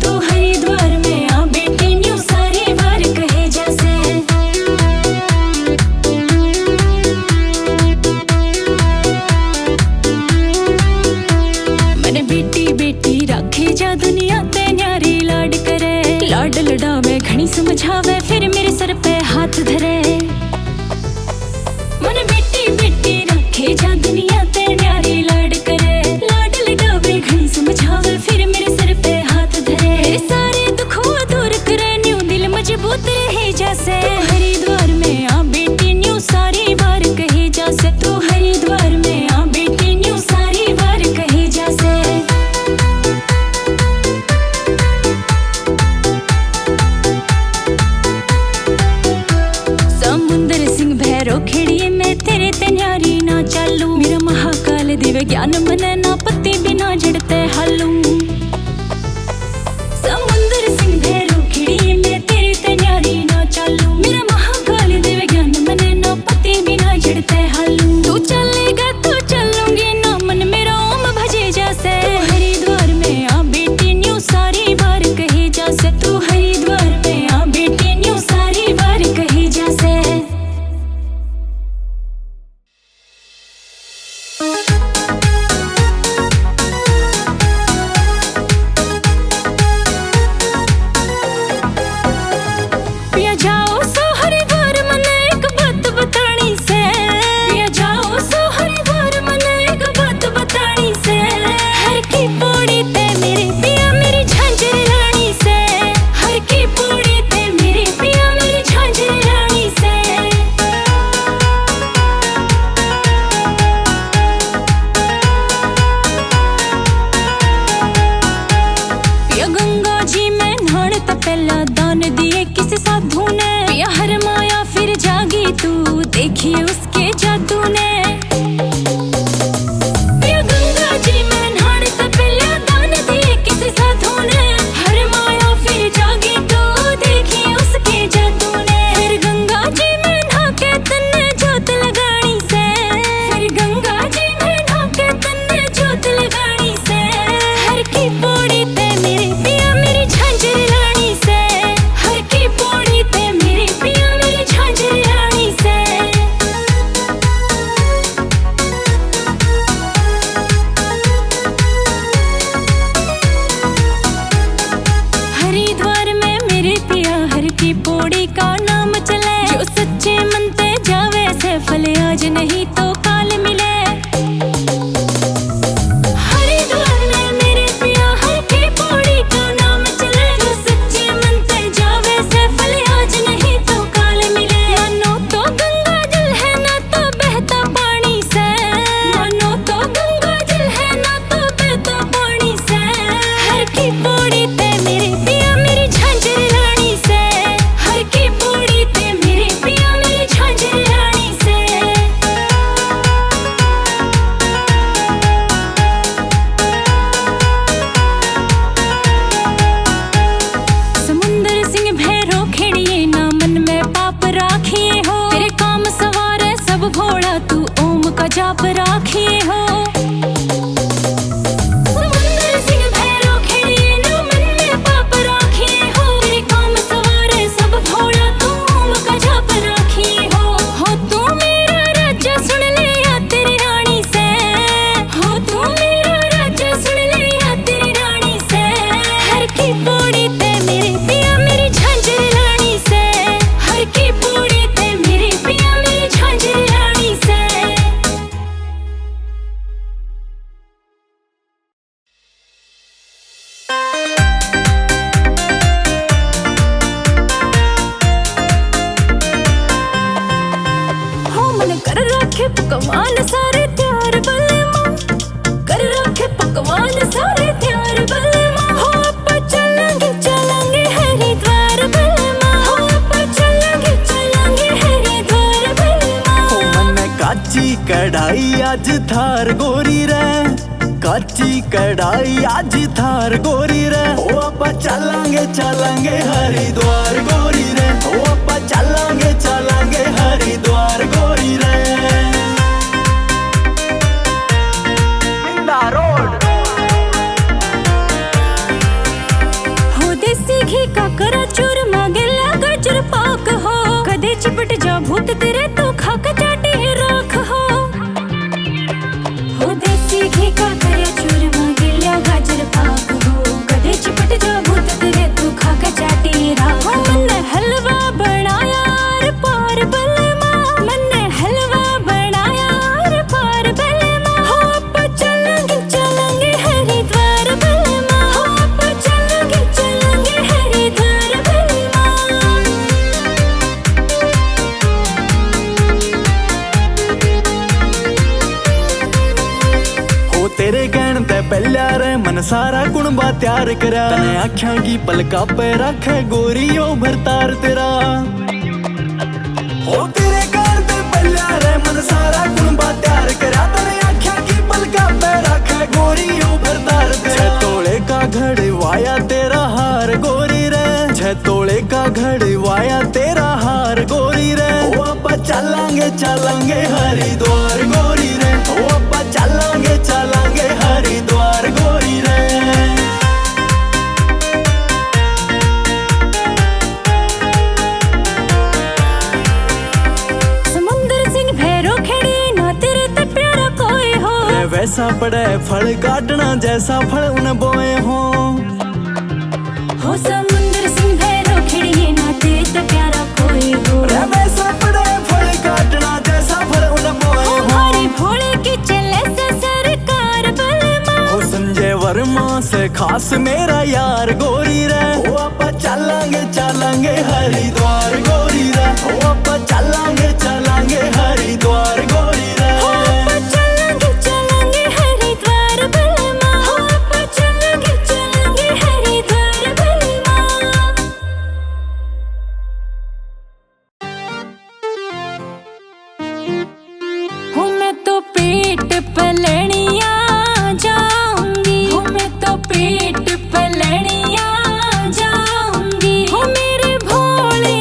तू हरिद्वार में आ बेटी न्यू सारी बार कहे जैसे। मैंने बेटी बेटी रखे जा दुनिया ते न्यारी लाड करे, लाड लडावे घणी समझावे फिर मेरे सर पे हाथ धरे। मैंने बेटी बेटी रखे जा दुनिया ते न्यारी लाड करे, लाड लडावे घणी समझावे फिर मेरे सर पे हाथ धरे। मेरे सारे दुखों दूर करे न्यू दिल मजबूत रहे जैसे। हरिद्वार में आ बेटी न्यू सारी बार कहे जैसे, तू हरिद्वार में आ बेटी न्यू सारी बार कहे जैसे। समुंदर सिंह भैरो खेड़िए में तेरे ते न्यारी ना चालू, मेरा महाकाल दिव्य ज्ञान मन ना पत्ती बिना जड़ते हालू। समुंदर सिंह भैरो खेड़िए में तेरे ते न्यारी ना चालू, मेरा महाकाल दिव्य ज्ञान मन ना पत्ती बिना जड़ते हालू। तू चलेगा तो चलूंगी ना मन मेरा ओम भजे जैसे। हरिद्वार में आ बेटी न्यू सारी बार कहे जैसे, तू हरिद्वार में आ बेटी न्यू सारी बार कहे जैसे। पिया जाओ सो हरिद्वार मन एक बात बतानी से, पिया जाओ सो हरिद्वार मन एक बात बतानी से। हर की पौड़ी ते मेरे पिया मेरी झांझर रानी से, हर की पौड़ी ते मेरे पिया मेरी झांझर रानी से। पिया गंगा जी में नहाने तो पहला दान दिए किसी साधु ने, पिया हर माया फिर जागी तू देखिए उसके जादू ने। पिया गंगा जी में नहाने तो पहला दान दिए किसी साधु ने, हर माया फिर जागी तू देखिए उसके जादू ने। फिर गंगा जी में नहा के तन्ने जोत लगानी से, फिर गंगा जी में नहा के तन्ने जोत लगानी से। हर की पौड़ी ते मेरे पिया मेरी झांझर रानी से, हर की पौड़ी ते मेरे पिया मेरी झांझर रानी से। हरिद्वार में मेरे पिया हर की पौड़ी का नाम चले, जो सच्चे मन ते जावे से फल आज नहीं तो काल मिले। हरिद्वार में मेरे पिया हर की पौड़ी का नाम चले, जो सच्चे मन ते जावे से फल आज नहीं तो काल मिले। मानो तो गंगा जल है ना तो बहता पानी से, मानो तो गंगा जल है ना तो बहता पानी से। हर की पौड़ी ते मेरे पिया मेरी झांझर रानी से, हर की पौड़ी ते मेरे पिया मेरी झांझर रानी से। समुंदर सिंह भैरो खेड़िए ना मन में पाप राखिए हो, तेरे काम सवार सब घोड़ा तू ओम का जाप राखिए हो। समुंदर सिंह भैरो खेड़िए ना मन में पाप राखिए हो, तेरे काम सवार सब घोड़ा तू ओम का जाप राखिए हो तू मेरा राजा सुन ले या तेरी रानी से, हो तू मेरा राजा सुन ले या तेरी रानी से। हर की पौड़ी ते मेरे पिया मेरी झांझर रानी से, हर की पौड़ी ते मेरे पिया मेरी झांझर रानी से। हो मन कर रखे पकवान सारे तैयार बलमा, कर रखे पकवान सारे तैयार बलमा। हो आप चलेंगे चलेंगे हरिद्वार बलमा, हो आप चलेंगे चलेंगे हरिद्वार बलमा। हो मन काची कढ़ाई आज थार गोरी रे, काची कढ़ाई आज थार गोरी रे। ओ आपा चलेंगे चलेंगे हरिद्वार गोरी रे, ओ आपा चलेंगे चलेंगे हरिद्वार गोरी रे। घी का करा चूरमा गिला गाजर पाक हो कदे चिपट जा भूत तेरे तो खाक चाटी राख हो देसी घी का करा चूरमा गिला गाजर पाक हो कदे चिपट जा भूत तेरे तो खाक चाटी राख हो मैंने हलवा बनाया आर पार बलमा मैंने हलवा बनाया आर पार बलमा हो आप चलेंगे हरिद्वार बलमा हो आप चलेंगे हरिद्वार बलमा। हो तेरे कहण ते पहला रे मन सारा कुणबा तैयार करा तने आख्या की पलका पे रखे गोरी ओ भरतार तेरा हो तेरे कहण ते पहला रे मन सारा कुणबा तैयार करा तने आख्या की पलका पे रखे गोरी ओ भरतार तेरा 6 तोले का घड़वाया तेरा हार गोरी रे 6 तोले का घड़वाया तेरा हार गोरी रे ओ आप चलेंगे हरिद्वार गोरी रे ओ आप चलेंगे हरिद्वार गोरी रे। समुंदर सिंह भैरो खेड़ी ना तेरे ते प्यारा कोई हो रे वैसा पड़े फल काटना जैसा फल उन बोए हो समुंदर सिंह भैरो खेड़ी ना तेरे ते प्यारा कोई हो रे वैसा पड़े फल काटना जैसा फल उन बोए हो हमारी भोले की चले से सरकार बलमा हो संजय वर्मा से खास मेरा यार गोरी रे ओ आप चलेंगे हरिद्वार गोरी रे ओ आप चलेंगे हरिद्वार गोरी रे हो आप चलेंगे हरिद्वार बलमा हो आप चलेंगे हरिद्वार बलमा। हो मैं तो पेट पलनिया जाऊंगी हो मैं तो पेट पलनिया जाऊंगी हो मेरे भोले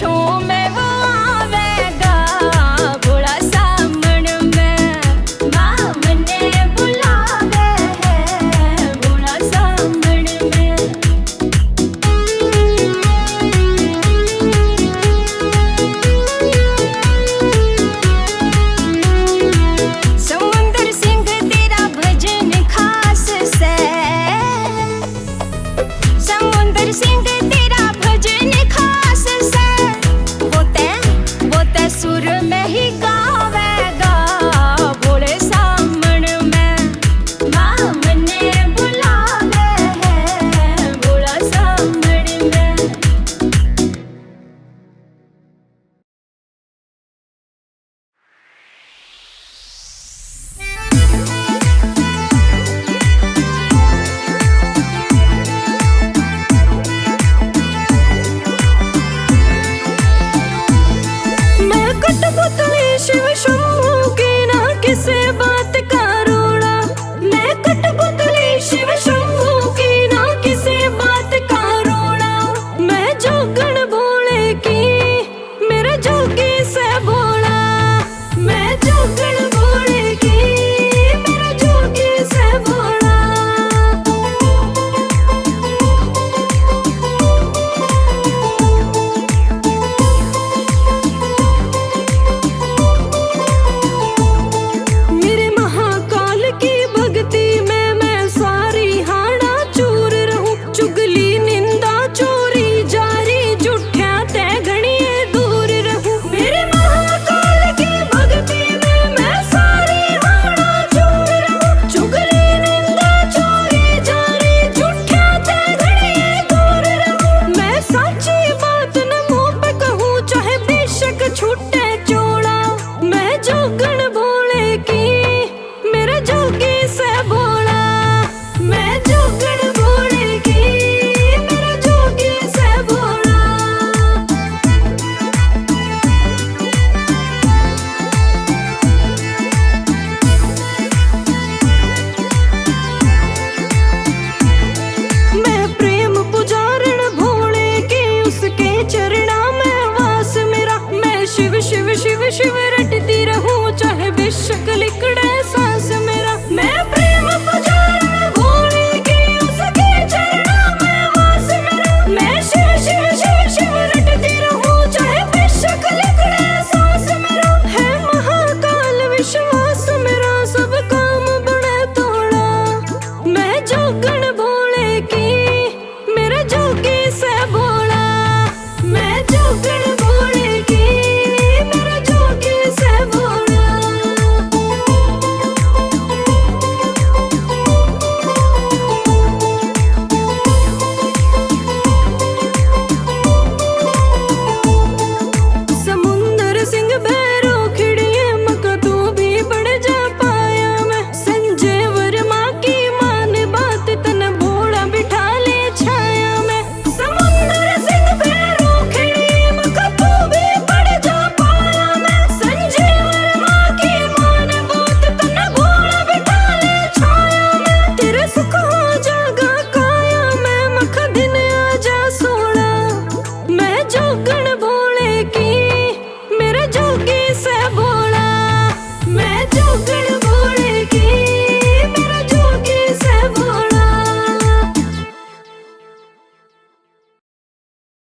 पूछूं मैं वो